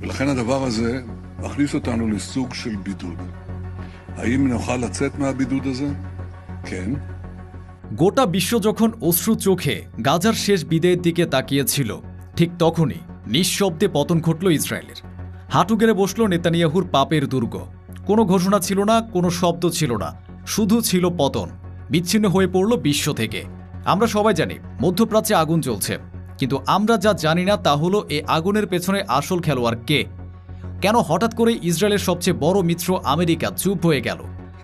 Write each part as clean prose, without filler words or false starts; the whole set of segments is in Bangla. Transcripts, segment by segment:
ולכן הדבר הזה מכניס אותנו לסוג של בידוד. האם נוכל לצאת מהבידוד הזה? כן. গোটা বিশ্ব যখন অশ্রু চোখে গাজার শেষ বিদায়ের দিকে তাকিয়েছিল, ঠিক তখনই নিঃশব্দে পতন ঘটল ইসরায়েলের। হাঁটু গেড়ে বসল নেতানিয়াহুর পাপের দুর্গ। কোনো ঘোষণা ছিল না, কোনো শব্দ ছিল না, শুধু ছিল পতন। বিচ্ছিন্ন হয়ে পড়ল বিশ্ব থেকে। আমরা সবাই জানি মধ্যপ্রাচ্যে আগুন জ্বলছে, কিন্তু আমরা যা জানি না তা হলো এই আগুনের পেছনে আসল খেলোয়াড় কে। কেন হঠাৎ করে ইসরায়েলের সবচেয়ে বড় মিত্র আমেরিকা চুপ হয়ে গেল?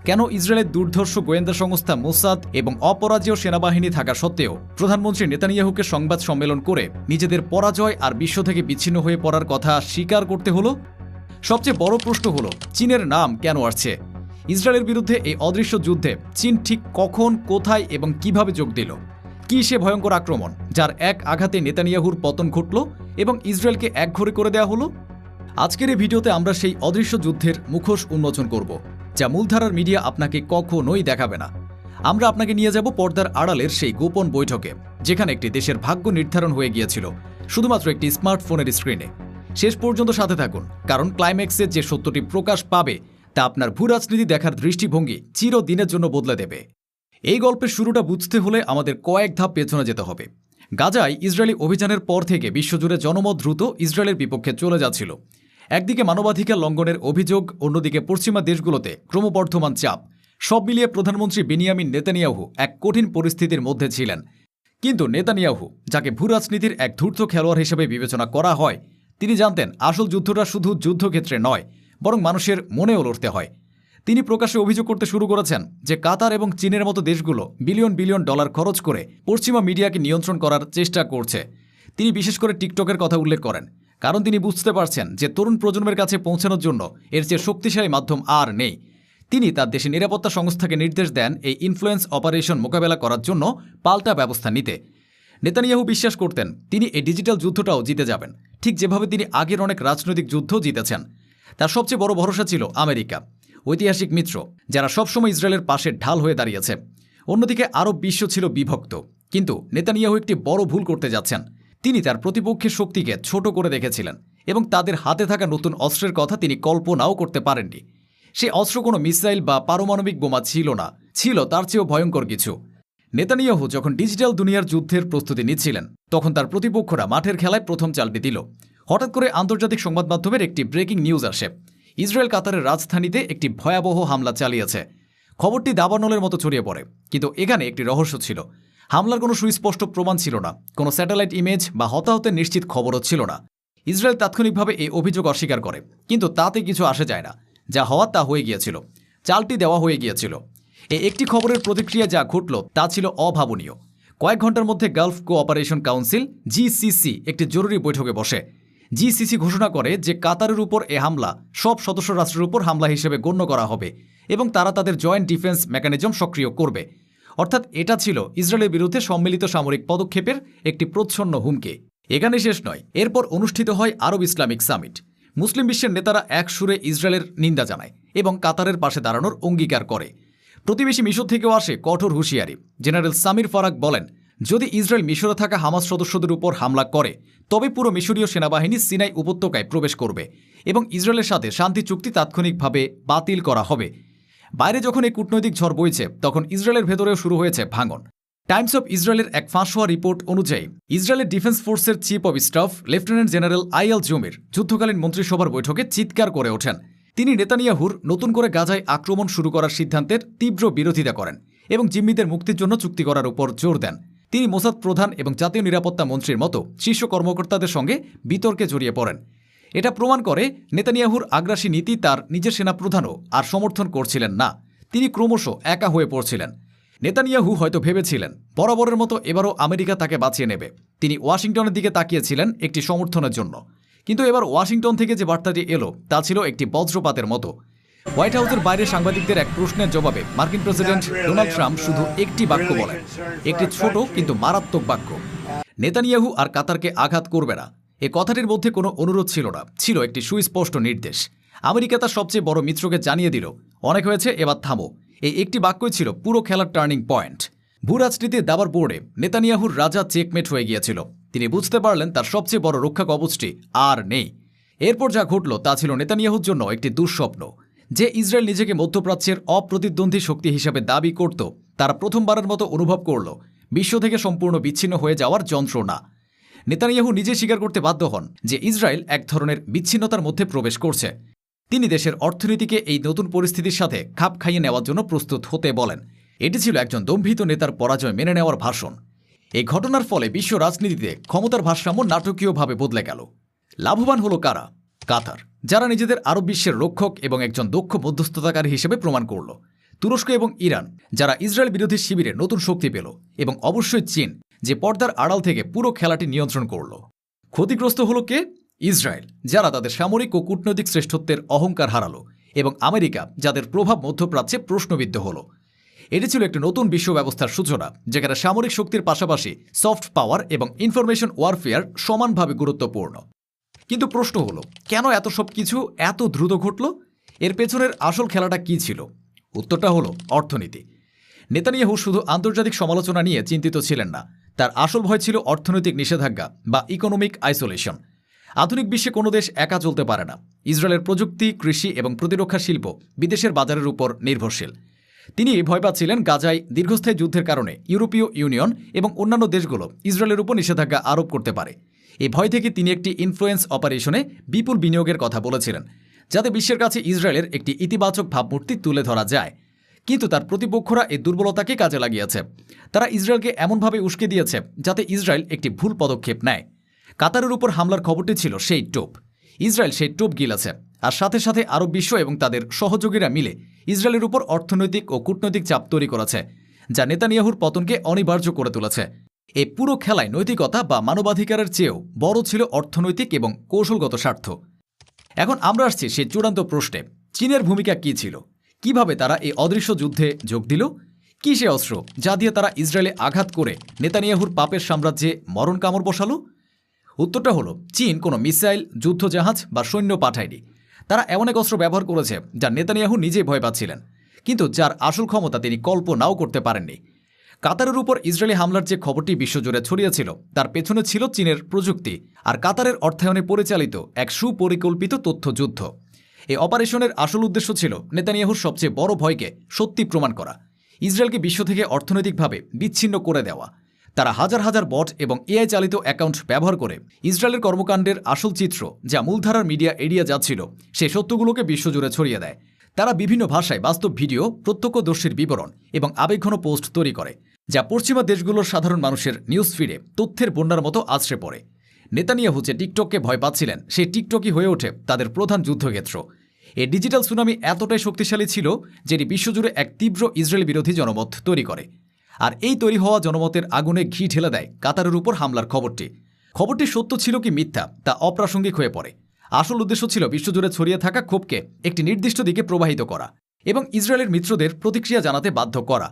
কেন ইসরায়েলের দুর্ধর্ষ গোয়েন্দা সংস্থা মোসাদ এবং অপরাজেয় সেনাবাহিনী থাকা সত্ত্বেও প্রধানমন্ত্রী নেতানিয়াহুকে সংবাদ সম্মেলন করে নিজেদের পরাজয় আর বিশ্ব থেকে বিচ্ছিন্ন হয়ে পড়ার কথা স্বীকার করতে হলো? সবচেয়ে বড় প্রশ্ন হলো, চীনের নাম কেন আসছে? ইসরায়েলের বিরুদ্ধে এই অদৃশ্য যুদ্ধে চীন ঠিক কখন, কোথায় এবং কিভাবে যোগ দিল? কি সে ভয়ঙ্কর আক্রমণ যার এক আঘাতে নেতানিয়াহুর পতন ঘটল এবং ইসরায়েলকে একঘরে করে দেওয়া হলো? আজকের এই ভিডিওতে আমরা সেই অদৃশ্য যুদ্ধের মুখোশ উন্মোচন করব, যা মূলধারার মিডিয়া আপনাকে কখনোই দেখাবে না। আমরা আপনাকে নিয়ে যাব পর্দার আড়ালের সেই গোপন বৈঠকে, যেখানে একটি দেশের ভাগ্য নির্ধারণ হয়ে গিয়েছিল শুধুমাত্র একটি স্মার্টফোনের স্ক্রিনে। শেষ পর্যন্ত সাথে থাকুন, কারণ ক্লাইম্যাক্সে যে সত্যটি প্রকাশ পাবে তা আপনার ভূরাজনীতি দেখার দৃষ্টিভঙ্গি চিরদিনের জন্য বদলে দেবে। এই গল্পের শুরুটা বুঝতে হলে আমাদের কয়েক ধাপ পেছনে যেতে হবে। গাজায় ইসরায়েলি অভিযানের পর থেকে বিশ্বজুড়ে জনমত দ্রুত ইসরায়েলের বিপক্ষে চলে যাচ্ছিল। একদিকে মানবাধিকার লঙ্ঘনের অভিযোগ, অন্যদিকে পশ্চিমা দেশগুলোতে ক্রমবর্ধমান চাপ। সব মিলিয়ে প্রধানমন্ত্রী বেনিয়ামিন নেতানিয়াহু এক কঠিন পরিস্থিতির মধ্যে ছিলেন। কিন্তু নেতানিয়াহু, যাকে ভূরাজনীতির এক ধূর্ত খেলোয়াড় হিসেবে বিবেচনা করা হয়, তিনি জানতেন আসল যুদ্ধটা শুধু যুদ্ধক্ষেত্রে নয়, বরং মানুষের মনেও লড়তে হয়। তিনি প্রকাশ্যে অভিযোগ করতে শুরু করেছেন যে কাতার এবং চীনের মতো দেশগুলো বিলিয়ন বিলিয়ন ডলার খরচ করে পশ্চিমা মিডিয়াকে নিয়ন্ত্রণ করার চেষ্টা করছে। তিনি বিশেষ করে টিকটকের কথা উল্লেখ করেন, কারণ তিনি বুঝতে পারছেন যে তরুণ প্রজন্মের কাছে পৌঁছানোর জন্য এর চেয়ে শক্তিশালী মাধ্যম আর নেই। তিনি তার দেশের নিরাপত্তা সংস্থাকে নির্দেশ দেন এই ইনফ্লুয়েন্স অপারেশন মোকাবেলা করার জন্য পাল্টা ব্যবস্থা নিতে। নেতানিয়াহু বিশ্বাস করতেন তিনি এই ডিজিটাল যুদ্ধটাও জিতে যাবেন, ঠিক যেভাবে তিনি আগের অনেক রাজনৈতিক যুদ্ধ জিতেছেন। তার সবচেয়ে বড় ভরসা ছিল আমেরিকা, ঐতিহাসিক মিত্র যারা সবসময় ইসরায়েলের পাশে ঢাল হয়ে দাঁড়িয়েছে। অন্যদিকে আরব বিশ্ব ছিল বিভক্ত। কিন্তু নেতানিয়াহু একটি বড় ভুল করতে যাচ্ছেন। তিনি তার প্রতিপক্ষের শক্তিকে ছোট করে দেখেছিলেন এবং তাদের হাতে থাকা নতুন অস্ত্রের কথা তিনি কল্পনাও করতে পারেননি। সে অস্ত্র কোনো মিসাইল বা পারমাণবিক বোমা ছিল না, ছিল তার চেয়েও ভয়ঙ্কর কিছু। নেতানিয়াহু যখন ডিজিটাল দুনিয়ার যুদ্ধের প্রস্তুতি নিচ্ছিলেন, তখন তার প্রতিপক্ষরা মাঠের খেলায় প্রথম চালটি দিল। হঠাৎ করে আন্তর্জাতিক সংবাদ মাধ্যমের একটি ব্রেকিং নিউজ আসে, ইসরায়েল কাতারের রাজধানীতে একটি ভয়াবহ হামলা চালিয়েছে। খবরটি দাবানলের মতো ছড়িয়ে পড়ে, কিন্তু এখানে একটি রহস্য ছিল। হামলার কোনো সুস্পষ্ট প্রমাণ ছিল না, কোনো স্যাটেলাইট ইমেজ বা হতাহতের নিশ্চিত খবরও ছিল না। ইসরায়েল তাৎক্ষণিকভাবে এই অভিযোগ অস্বীকার করে, কিন্তু তাতে কিছু আসে যায় না। যা হওয়ার তা হয়ে গিয়েছিল, চালটি দেওয়া হয়ে গিয়েছিল। এই একটি খবরের প্রতিক্রিয়া যা ঘটল তা ছিল অভাবনীয়। কয়েক ঘন্টার মধ্যে গালফ কোঅপারেশন কাউন্সিল জিসিসি একটি জরুরি বৈঠকে বসে। জিসিসি ঘোষণা করে যে কাতারের উপর এ হামলা সব সদস্য রাষ্ট্রের উপর হামলা হিসেবে গণ্য করা হবে এবং তারা তাদের জয়েন্ট ডিফেন্স মেকানিজম সক্রিয় করবে। অর্থাৎ এটা ছিল ইসরায়েলের বিরুদ্ধে সম্মিলিত সামরিক পদক্ষেপের একটি প্রচ্ছন্ন হুমকি। এখানে শেষ নয়, এরপর অনুষ্ঠিত হয় আরব ইসলামিক সামিট। মুসলিম বিশ্বের নেতারা এক সুরে ইসরায়েলের নিন্দা জানায় এবং কাতারের পাশে দাঁড়ানোর অঙ্গীকার করে। প্রতিবেশী মিশর থেকেও আসে কঠোর হুঁশিয়ারি। জেনারেল সামির ফারাক বলেন, যদি ইসরায়েল মিশরে থাকা হামাস সদস্যদের উপর হামলা করে, তবে পুরো মিশরীয় সেনাবাহিনী সিনাই উপত্যকায় প্রবেশ করবে এবং ইসরায়েলের সাথে শান্তি চুক্তি তাৎক্ষণিকভাবে বাতিল করা হবে। বাইরে যখন এই কূটনৈতিক ঝড় বইছে, তখন ইসরায়েলের ভেতরেও শুরু হয়েছে ভাঙন। টাইমস অফ ইসরায়েলের এক ফাঁস হওয়া রিপোর্ট অনুযায়ী ইসরায়েলের ডিফেন্স ফোর্সের chief of staff lieutenant general Eyal Zamir যুদ্ধকালীন মন্ত্রিসভার বৈঠকে চিৎকার করে ওঠেন। তিনি নেতানিয়াহুর নতুন করে গাজায় আক্রমণ শুরু করার সিদ্ধান্তের তীব্র বিরোধিতা করেন এবং জিম্মিদের মুক্তির জন্য চুক্তি করার উপর জোর দেন। তিনি মোসাদ প্রধান এবং জাতীয় নিরাপত্তা মন্ত্রীর মতো শীর্ষ কর্মকর্তাদের সঙ্গে বিতর্কে জড়িয়ে পড়েন। এটা প্রমাণ করে নেতানিয়াহুর আগ্রাসী নীতি তার নিজের সেনাপ্রধানও আর সমর্থন করছিলেন না। তিনি ক্রমশ একা হয়ে পড়ছিলেন। নেতানিয়াহু হয়তো ভেবেছিলেন বরাবরের মতো এবারও আমেরিকা তাকে বাঁচিয়ে নেবে। তিনি ওয়াশিংটনের দিকে তাকিয়েছিলেন একটি সমর্থনের জন্য। কিন্তু এবার ওয়াশিংটন থেকে যে বার্তাটি এলো তা ছিল একটি বজ্রপাতের মতো। হোয়াইট হাউসের বাইরে সাংবাদিকদের এক প্রশ্নের জবাবে মার্কিন প্রেসিডেন্ট ডোনাল্ড ট্রাম্প শুধু একটি বাক্য বলেন, একটি ছোট কিন্তু মারাত্মক বাক্য, নেতানিয়াহু আর কাতারকে আঘাত করবে না। এ কথাটির মধ্যে কোনো অনুরোধ ছিল না, ছিল একটি সুস্পষ্ট নির্দেশ। আমেরিকা তার সবচেয়ে বড় মিত্রকে জানিয়ে দিল, অনেক হয়েছে, এবার থামো। এই একটি বাক্যই ছিল পুরো খেলার টার্নিং পয়েন্ট। ভূরাজনীতির দাবার বোর্ডে নেতানিয়াহুর রাজা চেকমেট হয়ে গিয়েছিল। তিনি বুঝতে পারলেন তার সবচেয়ে বড় রক্ষা কবচটি আর নেই। এরপর যা ঘটল তা ছিল নেতানিয়াহুর জন্য একটি দুঃস্বপ্ন। যে ইসরায়েল নিজেকে মধ্যপ্রাচ্যের অপ্রতিদ্বন্দ্বী শক্তি হিসাবে দাবি করত, তারা প্রথমবারের মতো অনুভব করল বিশ্ব থেকে সম্পূর্ণ বিচ্ছিন্ন হয়ে যাওয়ার যন্ত্রণা। নেতানিয়াহু নিজে স্বীকার করতে বাধ্য হন যে ইসরায়েল এক ধরনের বিচ্ছিন্নতার মধ্যে প্রবেশ করছে। তিনি দেশের অর্থনীতিকে এই নতুন পরিস্থিতির সাথে খাপ খাইয়ে নেওয়ার জন্য প্রস্তুত হতে বলেন। এটি ছিল একজন দম্ভিত নেতার পরাজয় মেনে নেওয়ার ভাষণ। এই ঘটনার ফলে বিশ্ব রাজনীতিতে ক্ষমতার ভারসাম্য নাটকীয়ভাবে বদলে গেল। লাভবান হল কারা? কাতার, যারা নিজেদের আরব বিশ্বের রক্ষক এবং একজন দক্ষ মধ্যস্থতাকারী হিসেবে প্রমাণ করল। তুরস্ক এবং ইরান, যারা ইসরায়েল বিরোধী শিবিরে নতুন শক্তি পেল। এবং অবশ্যই চীন, যে পর্দার আড়াল থেকে পুরো খেলাটি নিয়ন্ত্রণ করল। ক্ষতিগ্রস্ত হল কে? ইসরায়েল, যারা তাদের সামরিক ও কূটনৈতিক শ্রেষ্ঠত্বের অহংকার হারালো, এবং আমেরিকা, যাদের প্রভাব মধ্যপ্রাচ্যে প্রশ্নবিদ্ধ হল। এটি ছিল একটি নতুন বিশ্ব ব্যবস্থার সূচনা, যেখানে সামরিক শক্তির পাশাপাশি সফট পাওয়ার এবং ইনফরমেশন ওয়ারফেয়ার সমানভাবে গুরুত্বপূর্ণ। কিন্তু প্রশ্ন হল, কেন এত সব কিছু এত দ্রুত ঘটল? এর পেছনের আসল খেলাটা কি ছিল? উত্তরটা হলো অর্থনীতি। নেতানিয়াহু শুধু আন্তর্জাতিক সমালোচনা নিয়ে চিন্তিত ছিলেন না, তার আসল ভয় ছিল অর্থনৈতিক নিষেধাজ্ঞা বা ইকোনমিক আইসোলেশন। আধুনিক বিশ্বে কোনো দেশ একা চলতে পারে না। ইসরায়েলের প্রযুক্তি, কৃষি এবং প্রতিরক্ষা শিল্প বিদেশের বাজারের উপর নির্ভরশীল। তিনি ভয় পাচ্ছিলেন গাজায় দীর্ঘস্থায়ী যুদ্ধের কারণে ইউরোপীয় ইউনিয়ন এবং অন্যান্য দেশগুলো ইসরায়েলের উপর নিষেধাজ্ঞা আরোপ করতে পারে। এই ভয় থেকে তিনি একটি ইনফ্লুয়েন্স অপারেশনে বিপুল বিনিয়োগের কথা বলেছিলেন, যাতে বিশ্বের কাছে ইসরায়েলের একটি ইতিবাচক ভাবমূর্তি তুলে ধরা যায়। কিন্তু তার প্রতিপক্ষরা এই দুর্বলতাকে কাজে লাগিয়েছে। তারা ইসরায়েলকে এমনভাবে উস্কে দিয়েছে যাতে ইসরায়েল একটি ভুল পদক্ষেপ নেয়। কাতারের উপর হামলার খবরটি ছিল সেই টোপ। ইসরায়েল সেই টোপ গিলেছে, আর সাথে সাথে আরব বিশ্ব এবং তাদের সহযোগীরা মিলে ইসরায়েলের উপর অর্থনৈতিক ও কূটনৈতিক চাপ তৈরি করেছে, যা নেতানিয়াহুর পতনকে অনিবার্য করে তুলেছে। এই পুরো খেলায় নৈতিকতা বা মানবাধিকারের চেয়েও বড় ছিল অর্থনৈতিক এবং কৌশলগত স্বার্থ। এখন আমরা আসছি সেই চূড়ান্ত প্রশ্নে, চীনের ভূমিকা কী ছিল? কিভাবে তারা এই অদৃশ্য যুদ্ধে যোগ দিল? কী সে অস্ত্র যা দিয়ে তারা ইসরায়েলে আঘাত করে নেতানিয়াহুর পাপের সাম্রাজ্যে মরণ কামড় বসালো? উত্তরটা হলো, চীন কোনো মিসাইল, যুদ্ধজাহাজ বা সৈন্য পাঠায়নি। তারা এমন এক অস্ত্র ব্যবহার করেছে যা নেতানিয়াহু নিজেই ভয় পাচ্ছিলেন, কিন্তু যার আসল ক্ষমতা তিনি কল্পনাও করতে পারেননি। কাতারের উপর ইসরায়েলি হামলার যে খবরটি বিশ্বজুড়ে ছড়িয়েছিল, তার পেছনে ছিল চীনের প্রযুক্তি আর কাতারের অর্থায়নে পরিচালিত এক সুপরিকল্পিত তথ্যযুদ্ধ। এই অপারেশনের আসল উদ্দেশ্য ছিল নেতানিয়াহুর সবচেয়ে বড় ভয়কে সত্যি প্রমাণ করা, ইসরায়েলকে বিশ্ব থেকে অর্থনৈতিকভাবে বিচ্ছিন্ন করে দেওয়া। তারা হাজার হাজার বট এবং এআই চালিত অ্যাকাউন্ট ব্যবহার করে ইসরায়েলের কর্মকাণ্ডের আসল চিত্র, যা মূলধারার মিডিয়া এড়িয়ে যাচ্ছিল, সেই সত্যগুলোকে বিশ্বজুড়ে ছড়িয়ে দেয়। তারা বিভিন্ন ভাষায় বাস্তব ভিডিও, প্রত্যক্ষদর্শীর বিবরণ এবং আবেগঘন পোস্ট তৈরি করে, যা পশ্চিমা দেশগুলোর সাধারণ মানুষের নিউজ ফিডে তথ্যের বন্যার মতো আছড়ে পড়ে। নেতানিয়াহু যে টিকটককে ভয় পাচ্ছিলেন, সেই টিকটকই হয়ে ওঠে তাদের প্রধান যুদ্ধক্ষেত্র। এই ডিজিটাল সুনামি এতটাই শক্তিশালী ছিল যেটি বিশ্বজুড়ে এক তীব্র ইসরায়েল বিরোধী জনমত তৈরি করে। আর এই তৈরি হওয়া জনমতের আগুনে ঘি ঢেলে দেয় কাতারের উপর হামলার খবরটি। খবরটি সত্য ছিল কি মিথ্যা তা অপ্রাসঙ্গিক হয়ে পড়ে। আসল উদ্দেশ্য ছিল বিশ্বজুড়ে ছড়িয়ে থাকা ক্ষোভকে একটি নির্দিষ্ট দিকে প্রবাহিত করা এবং ইসরায়েলের মিত্রদের প্রতিক্রিয়া জানাতে বাধ্য করা।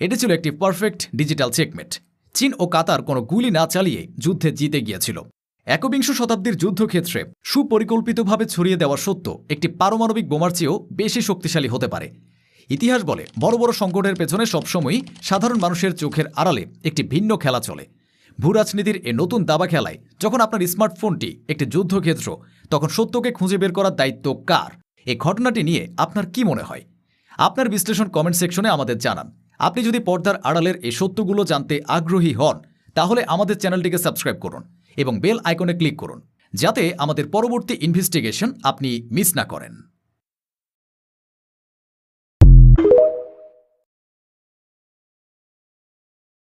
এটি ছিল একটি পারফেক্ট ডিজিটাল চেকমেট। চীন ও কাতার কোনো গুলি না চালিয়ে যুদ্ধে জিতে গিয়েছিল। একবিংশ শতাব্দীর যুদ্ধক্ষেত্রে সুপরিকল্পিতভাবে ছড়িয়ে দেওয়া সত্য একটি পারমাণবিক বোমার চেয়েও বেশি শক্তিশালী হতে পারে। ইতিহাস বলে, বড় বড় সংকটের পেছনে সবসময়ই সাধারণ মানুষের চোখের আড়ালে একটি ভিন্ন খেলা চলে। ভূরাজনীতির এ নতুন দাবা খেলায় যখন আপনার স্মার্টফোনটি একটি যুদ্ধক্ষেত্র, তখন সত্যকে খুঁজে বের করার দায়িত্ব কার? এই ঘটনাটি নিয়ে আপনার কি মনে হয়? আপনার বিশ্লেষণ কমেন্ট সেকশনে আমাদের জানান। আপনি যদি পর্দার আড়ালের এই সত্যগুলো জানতে আগ্রহী হন, তাহলে আমাদের চ্যানেলটিকে সাবস্ক্রাইব করুন এবং বেল আইকনে ক্লিক করুন, যাতে আমাদের পরবর্তী ইনভেস্টিগেশন আপনি মিস না করেন।